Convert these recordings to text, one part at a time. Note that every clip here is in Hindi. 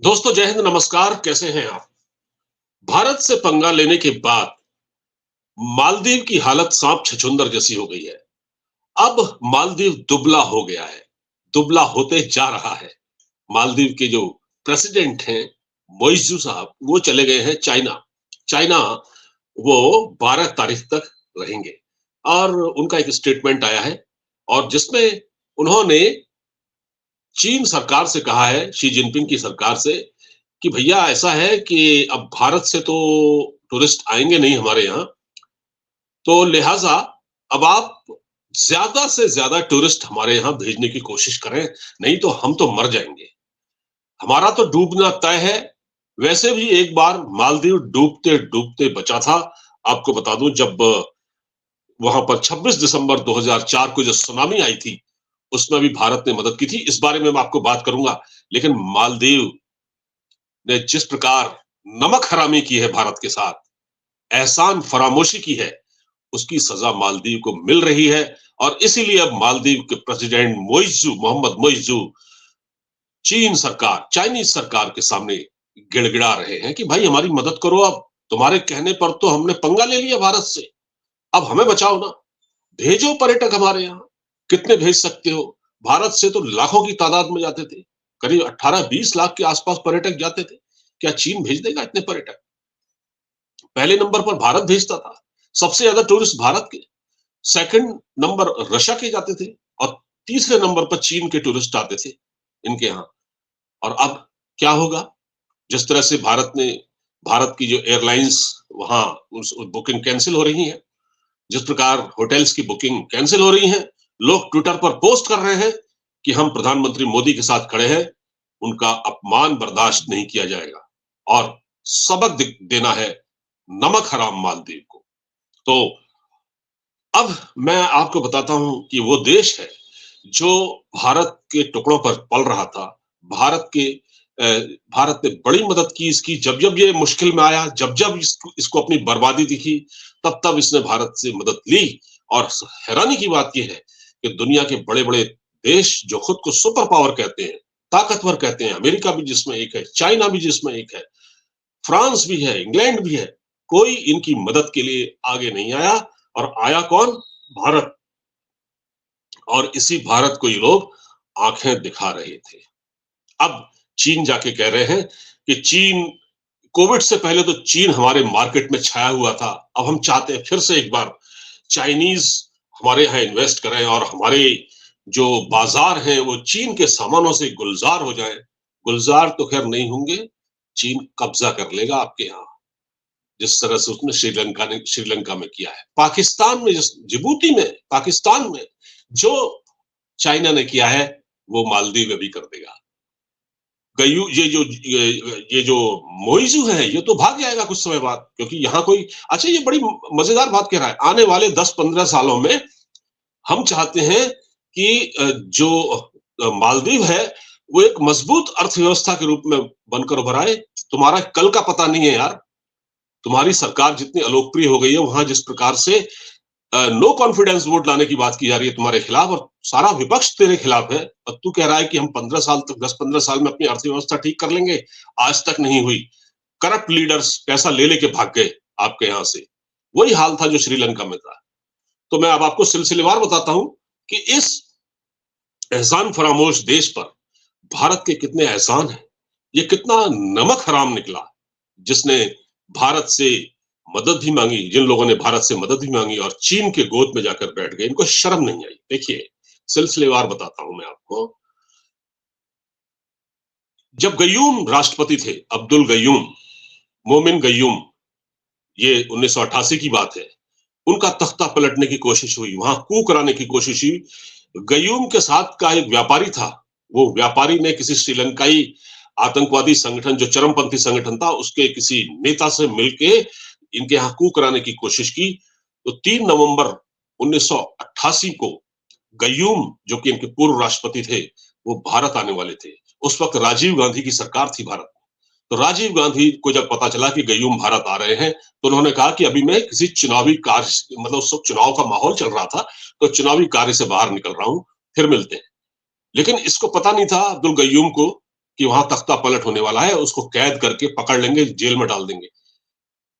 दोस्तों जय हिंद नमस्कार। कैसे हैं आप? भारत से पंगा लेने के बाद मालदीव की हालत सांप छछूंदर जैसी हो गई है। अब मालदीव दुबला हो गया है, दुबला होते जा रहा है। मालदीव के जो प्रेसिडेंट हैं मोइज़ू साहब, वो चले गए हैं चाइना। चाइना वो 12 तारीख तक रहेंगे और उनका एक स्टेटमेंट आया है और जिसमें उन्होंने चीन सरकार से कहा है, शी जिनपिंग की सरकार से, कि भैया ऐसा है कि अब भारत से तो टूरिस्ट आएंगे नहीं हमारे यहाँ, तो लिहाजा अब आप ज्यादा से ज्यादा टूरिस्ट हमारे यहाँ भेजने की कोशिश करें, नहीं तो हम तो मर जाएंगे। हमारा तो डूबना तय है। वैसे भी एक बार मालदीव डूबते डूबते बचा था। आपको बता दूं, जब वहां पर 26 दिसंबर 2004 को जो सुनामी आई थी, उसमें भी भारत ने मदद की थी। इस बारे में मैं आपको बात करूंगा। लेकिन मालदीव ने जिस प्रकार नमक हरामी की है भारत के साथ, एहसान फरामोशी की है, उसकी सजा मालदीव को मिल रही है। और इसीलिए अब मालदीव के प्रेसिडेंट मोहम्मद मोइजू चीन सरकार, चाइनीज सरकार के सामने गिड़गिड़ा रहे हैं कि भाई हमारी मदद करो। अब तुम्हारे कहने पर तो हमने पंगा ले लिया भारत से, अब हमें बचाओ ना, भेजो पर्यटक हमारे यहाँ। कितने भेज सकते हो? भारत से तो लाखों की तादाद में जाते थे, करीब 18-20 लाख के आसपास पर्यटक जाते थे। क्या चीन भेज देगा इतने पर्यटक? पहले नंबर पर भारत भेजता था, सबसे ज्यादा टूरिस्ट भारत के, सेकंड नंबर रशिया के जाते थे और तीसरे नंबर पर चीन के टूरिस्ट आते थे इनके यहाँ। और अब क्या होगा? जिस तरह से भारत की जो एयरलाइंस वहां बुकिंग कैंसिल हो रही है, जिस प्रकार होटल्स की बुकिंग कैंसिल हो रही है, लोग ट्विटर पर पोस्ट कर रहे हैं कि हम प्रधानमंत्री मोदी के साथ खड़े हैं, उनका अपमान बर्दाश्त नहीं किया जाएगा और सबक देना है नमक हराम मालदीव को। तो अब मैं आपको बताता हूं कि वो देश है जो भारत के टुकड़ों पर पल रहा था। भारत के भारत ने बड़ी मदद की इसकी, जब जब ये मुश्किल में आया, जब जब इसको अपनी बर्बादी दिखी, तब तब इसने भारत से मदद ली। और हैरानी की बात यह है कि दुनिया के बड़े बड़े देश जो खुद को सुपर पावर कहते हैं, ताकतवर कहते हैं, अमेरिका भी जिसमें एक है, चाइना भी जिसमें एक है, फ्रांस भी है, इंग्लैंड भी है, कोई इनकी मदद के लिए आगे नहीं आया। और आया कौन? भारत। और इसी भारत को ये लोग आंखें दिखा रहे थे। अब चीन जाके कह रहे हैं कि चीन, कोविड से पहले तो चीन हमारे मार्केट में छाया हुआ था, अब हम चाहते हैं फिर से एक बार चाइनीज हमारे यहाँ इन्वेस्ट करें और हमारे जो बाजार हैं वो चीन के सामानों से गुलजार हो जाएं। गुलजार तो खैर नहीं होंगे, चीन कब्जा कर लेगा आपके यहाँ, जिस तरह से उसने श्रीलंका में किया है, पाकिस्तान में, जिस जिबूती में, पाकिस्तान में जो चाइना ने किया है, वो मालदीव में भी कर देगा। गयू ये जो मोइजू है, ये तो भाग जाएगा कुछ समय बाद, क्योंकि यहाँ कोई, अच्छा ये बड़ी मजेदार बात कह रहा है, आने वाले 10-15 सालों में हम चाहते हैं कि जो मालदीव है वो एक मजबूत अर्थव्यवस्था के रूप में बनकर उभर आए। तुम्हारा कल का पता नहीं है यार। तुम्हारी सरकार जितनी अलोकप्रिय हो गई है, वहां जिस प्रकार से नो कॉन्फिडेंस वोट लाने की बात की जा रही है तुम्हारे खिलाफ, और सारा विपक्ष तेरे खिलाफ है, और तू कह रहा है कि हम 15 साल तक, 10-15 साल में अपनी अर्थव्यवस्था ठीक कर लेंगे। आज तक नहीं हुई। करप्ट लीडर्स पैसा ले लेके भाग गए आपके यहां से। वही हाल था जो श्रीलंका में था। तो मैं अब आपको सिलसिलेवार बताता हूं कि इस एहसान फरामोश देश पर भारत के कितने एहसान हैं, ये कितना नमक हराम निकला, जिसने भारत से मदद भी मांगी, जिन लोगों ने भारत से मदद भी मांगी और चीन के गोद में जाकर बैठ गए, इनको शर्म नहीं आई। देखिए, सिलसिलेवार बताता हूं मैं आपको। जब गयूम राष्ट्रपति थे, अब्दुल गयूम, मोमिन गयूम, ये 1988 की बात है, उनका तख्ता पलटने की कोशिश हुई, वहां कू कराने की कोशिश हुई। गयूम के साथ का एक व्यापारी था, वो व्यापारी ने किसी श्रीलंकाई आतंकवादी संगठन, जो चरमपंथी संगठन था, उसके किसी नेता से मिलके इनके यहाँ कू कराने की कोशिश की। तो 3 नवंबर 1988 को गयूम, जो कि इनके पूर्व राष्ट्रपति थे, वो भारत आने वाले थे। उस वक्त राजीव गांधी की सरकार थी भारत। तो राजीव गांधी को जब पता चला कि गयूम भारत आ रहे हैं, तो उन्होंने कहा कि अभी मैं किसी चुनावी कार्य, मतलब उस वक्त चुनाव का माहौल चल रहा था, तो चुनावी कार्य से बाहर निकल रहा हूं, फिर मिलते हैं। लेकिन इसको पता नहीं था अब्दुल गयूम को कि वहां तख्ता पलट होने वाला है, उसको कैद करके पकड़ लेंगे, जेल में डाल देंगे।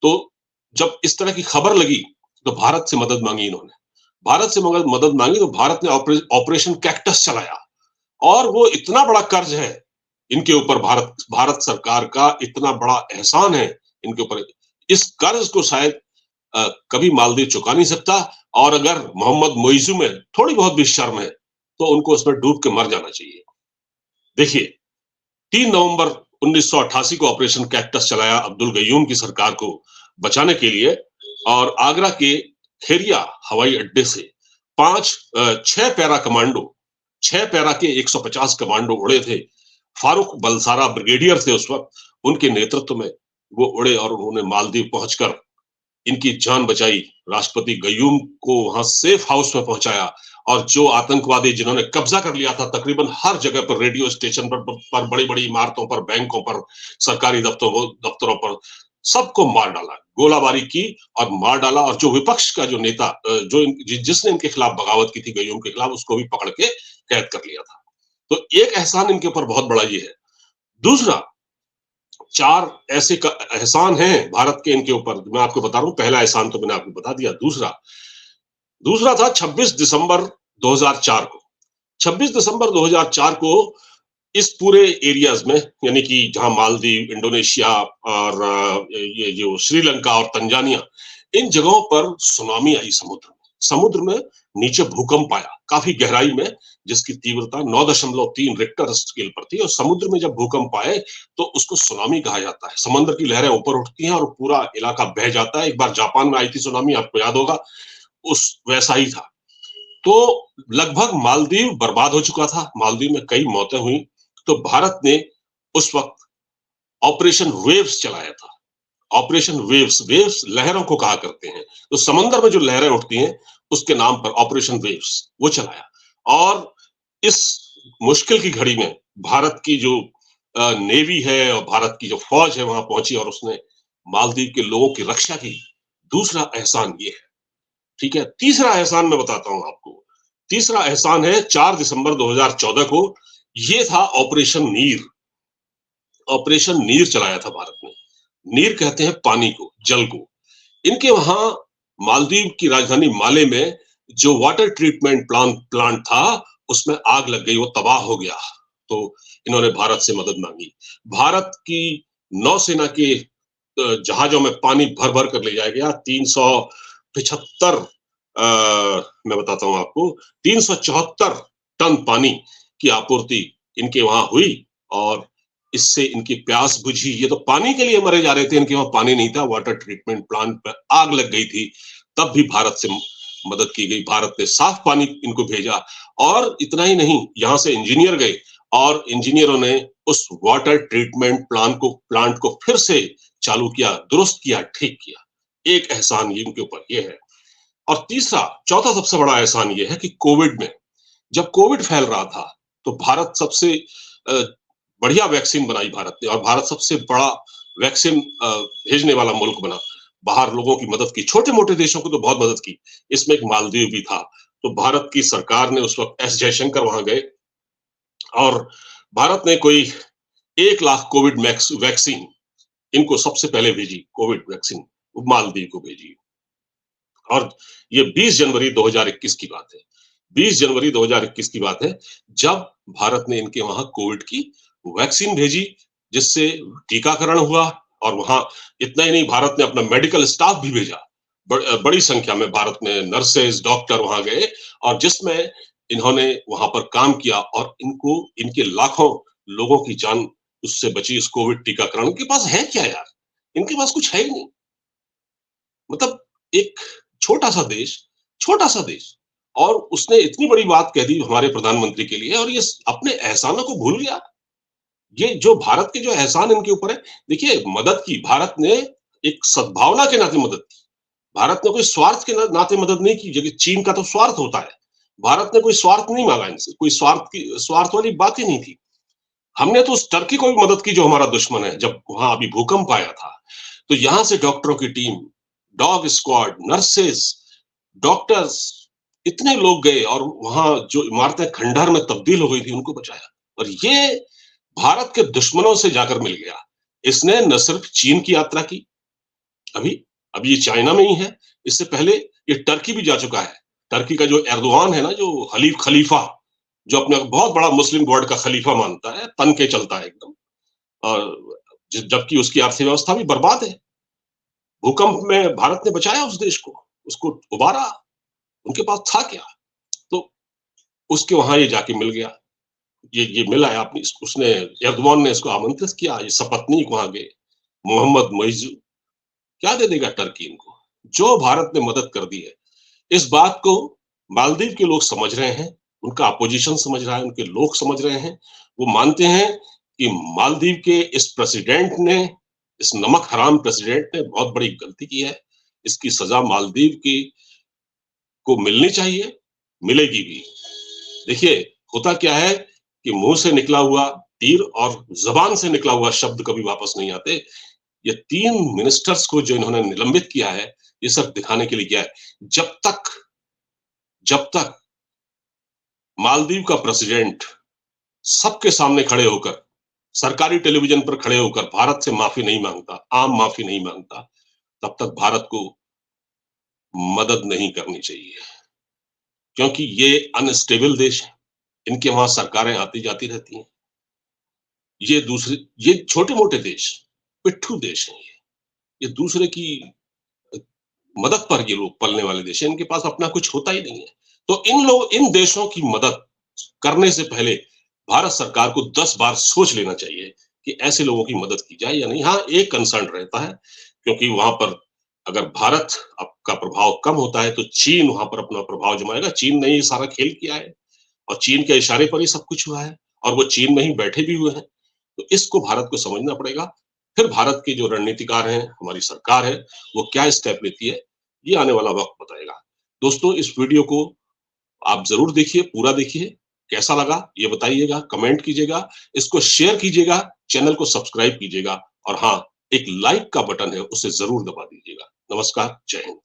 तो जब इस तरह की खबर लगी तो भारत से मदद मांगी इन्होंने। भारत से मदद मांगी तो भारत ने ऑपरेशन कैक्टस चलाया और वो इतना बड़ा कर्ज है इनके ऊपर, भारत भारत सरकार का इतना बड़ा एहसान है इनके ऊपर। इस कर्ज को शायद कभी मालदीव चुका नहीं सकता, और अगर मोहम्मद मोइजू में थोड़ी बहुत भी शर्म है तो उनको उसमें डूब के मर जाना चाहिए। देखिए, 3 नवंबर 1988 को ऑपरेशन कैक्टस चलाया अब्दुल गयूम की सरकार को बचाने के लिए, और आगरा के खेरिया हवाई अड्डे से 6 पैरा कमांडो, 6 पैरा के 150 कमांडो उड़े थे। फारूक बलसारा ब्रिगेडियर थे उस वक्त, उनके नेतृत्व में वो उड़े और उन्होंने मालदीव पहुंचकर इनकी जान बचाई। राष्ट्रपति गयूम को वहां सेफ हाउस में पहुंचाया, और जो आतंकवादी जिन्होंने कब्जा कर लिया था तकरीबन हर जगह पर, रेडियो स्टेशन पर बड़ी बड़ी इमारतों पर, बैंकों पर, सरकारी दफ्तरों पर, सबको मार डाला, गोलाबारी की और मार डाला। और जो विपक्ष का जो नेता जिसने इनके खिलाफ बगावत की थी गयूम के खिलाफ, उसको भी पकड़ के कैद कर लिया था। तो एक एहसान इनके ऊपर बहुत बड़ा ये है। दूसरा, 4 ऐसे एहसान हैं भारत के इनके ऊपर, मैं आपको बता रहा हूं। पहला एहसान तो मैंने आपको बता दिया। दूसरा दूसरा था 26 दिसंबर 2004 को। 26 दिसंबर 2004 को इस पूरे एरियाज में, यानी कि जहां मालदीव, इंडोनेशिया और ये जो श्रीलंका और तंजानिया, इन जगहों पर सुनामी आई। समुद्र में नीचे भूकंप आया काफी गहराई में, जिसकी तीव्रता 9.3 रिक्टर स्केल पर थी। और समुद्र में जब भूकंप आए तो उसको सुनामी कहा जाता है। समंदर की लहरें ऊपर उठती हैं और पूरा इलाका बह जाता है। एक बार जापान में आई थी सुनामी, आपको याद होगा, उस वैसा ही था। तो लगभग मालदीव बर्बाद हो चुका था, मालदीव में कई मौतें हुई। तो भारत ने उस वक्त ऑपरेशन वेव्स चलाया था। ऑपरेशन वेव्स, वेव्स लहरों को कहा करते हैं, तो समंदर में जो लहरें उठती हैं उसके नाम पर ऑपरेशन वेव्स वो चलाया। और इस मुश्किल की घड़ी में भारत की जो नेवी है और भारत की जो फौज है वहां पहुंची और उसने मालदीव के लोगों की रक्षा की। दूसरा एहसान ये है, ठीक है। तीसरा एहसान मैं बताता हूं आपको। तीसरा एहसान है 4 दिसंबर 2014 को, ये था ऑपरेशन नीर। ऑपरेशन नीर चलाया था भारत ने। नीर कहते हैं पानी को, जल को। इनके वहां मालदीव की राजधानी माले में जो वाटर ट्रीटमेंट प्लांट था उसमें आग लग गई, वो तबाह हो गया। तो इन्होंने भारत से मदद मांगी। भारत की नौसेना के जहाजों में पानी भर भर कर ले जाया गया। 375 मैं बताता हूं आपको, 374 टन पानी की आपूर्ति इनके वहां हुई, और इससे इनकी प्यास बुझी। ये तो पानी के लिए मरे जा रहे थे, इनके वहां पानी नहीं था, वाटर ट्रीटमेंट प्लांट पर आग लग गई थी, तब भी भारत से मदद की गई। भारत ने साफ पानी इनको भेजा। और इतना ही नहीं, यहां से इंजीनियर गए और इंजीनियरों ने उस वाटर ट्रीटमेंट प्लांट को फिर से चालू किया, दुरुस्त किया, ठीक किया। एक एहसान ये इनके ऊपर ये है। और चौथा सबसे बड़ा एहसान ये है कि कोविड में, जब कोविड फैल रहा था, तो भारत सबसे बढ़िया वैक्सीन बनाई भारत ने, और भारत सबसे बड़ा वैक्सीन भेजने वाला मुल्क बना। बाहर लोगों की मदद की, छोटे मोटे देशों को तो बहुत मदद की, इसमें एक मालदीव भी था। तो भारत की सरकार ने उस वक्त एस जयशंकर वहां गए और भारत ने कोई 1 लाख कोविड वैक्सीन इनको सबसे पहले भेजी। कोविड वैक्सीन मालदीव को भेजी। और ये 20 जनवरी 2021 की बात है। 20 जनवरी 2021 की बात है, जब भारत ने इनके वहां कोविड की वैक्सीन भेजी, जिससे टीकाकरण हुआ। और वहां इतना ही नहीं, भारत ने अपना मेडिकल स्टाफ भी भेजा। बड़ी संख्या में भारत में नर्सेज, डॉक्टर वहां गए, और जिसमें इन्होंने वहां पर काम किया, और इनके लाखों लोगों की जान उससे बची, इस कोविड टीकाकरण। के पास है क्या यार? इनके पास कुछ है ही नहीं। मतलब एक छोटा सा देश, छोटा सा देश, और उसने इतनी बड़ी बात कह दी हमारे प्रधानमंत्री के लिए, और ये अपने एहसानों को भूल गया। ये जो भारत के जो एहसान इनके ऊपर है, देखिए, मदद की भारत ने, एक सद्भावना के नाते मदद की। भारत ने कोई स्वार्थ के नाते मदद नहीं की, जबकि चीन का तो स्वार्थ होता है। भारत ने कोई स्वार्थ नहीं मांगा इनसे, कोई स्वार्थ वाली बात ही नहीं थी। हमने तो उस टर्की को भी मदद की जो हमारा दुश्मन है। जब वहां अभी भूकंप आया था, तो यहां से डॉक्टरों की team, dog squad, nurses, doctors, इतने लोग गए और वहां जो इमारतें खंडहर में तब्दील हो गई थी उनको बचाया। और ये भारत के दुश्मनों से जाकर मिल गया। इसने न सिर्फ चीन की यात्रा की, अभी अभी ये चाइना में ही है, इससे पहले ये टर्की भी जा चुका है। टर्की का जो एर्दोगान है ना, जो खलीफा, जो अपने बहुत बड़ा मुस्लिम वर्ल्ड का खलीफा मानता है, तन के चलता है एकदम, और जबकि उसकी अर्थव्यवस्था भी बर्बाद है। भूकंप में भारत ने बचाया उस देश को, उसको उबारा, उनके पास था क्या? तो उसके वहां ये जाके मिल गया, ये मिला है। आपने उसने, एर्दोगान ने इसको आमंत्रित किया, ये सपत्नीक वहां गए, मोहम्मद मोइजू, क्या दे देगा टर्की इनको? जो भारत ने मदद कर दी है, इस बात को मालदीव के लोग समझ रहे हैं, उनका अपोजिशन समझ रहा है, उनके लोग समझ रहे हैं। वो मानते हैं कि मालदीव के इस प्रेसिडेंट ने, इस नमक हराम प्रेसिडेंट ने बहुत बड़ी गलती की है। इसकी सजा मालदीव की को मिलनी चाहिए, मिलेगी भी। देखिए, होता क्या है कि मुंह से निकला हुआ तीर और जबान से निकला हुआ शब्द कभी वापस नहीं आते। ये 3 मिनिस्टर्स को जो इन्होंने निलंबित किया है, ये सब दिखाने के लिए किया है। जब तक मालदीव का प्रेसिडेंट सबके सामने खड़े होकर, सरकारी टेलीविजन पर खड़े होकर भारत से माफी नहीं मांगता, आम माफी नहीं मांगता, तब तक भारत को मदद नहीं करनी चाहिए। क्योंकि ये अनस्टेबल देश है, इनके वहां सरकारें आती जाती रहती हैं। ये छोटे-मोटे देश, पिट्ठू देश हैं ये दूसरे की मदद पर ये लोग पलने वाले देश हैं, इनके पास अपना कुछ होता ही नहीं है। तो इन देशों की मदद करने से पहले भारत सरकार को 10 बार सोच लेना चाहिए कि ऐसे लोगों की मदद की जाए या नहीं। हाँ, एक कंसर्न रहता है, क्योंकि वहां पर अगर भारत का प्रभाव कम होता है तो चीन वहां पर अपना प्रभाव जमाएगा। चीन ने ये सारा खेल किया है और चीन के इशारे पर ही सब कुछ हुआ है, और वो चीन में ही बैठे भी हुए हैं। तो इसको भारत को समझना पड़ेगा। फिर भारत के जो रणनीतिकार हैं, हमारी सरकार है, वो क्या स्टेप लेती है, ये आने वाला वक्त बताएगा। दोस्तों, इस वीडियो को आप जरूर देखिए, पूरा देखिए। कैसा लगा ये बताइएगा, कमेंट कीजिएगा, इसको शेयर कीजिएगा, चैनल को सब्सक्राइब कीजिएगा, और हाँ, एक लाइक का बटन है, उसे जरूर दबा दीजिएगा। नमस्कार, जय हिंद।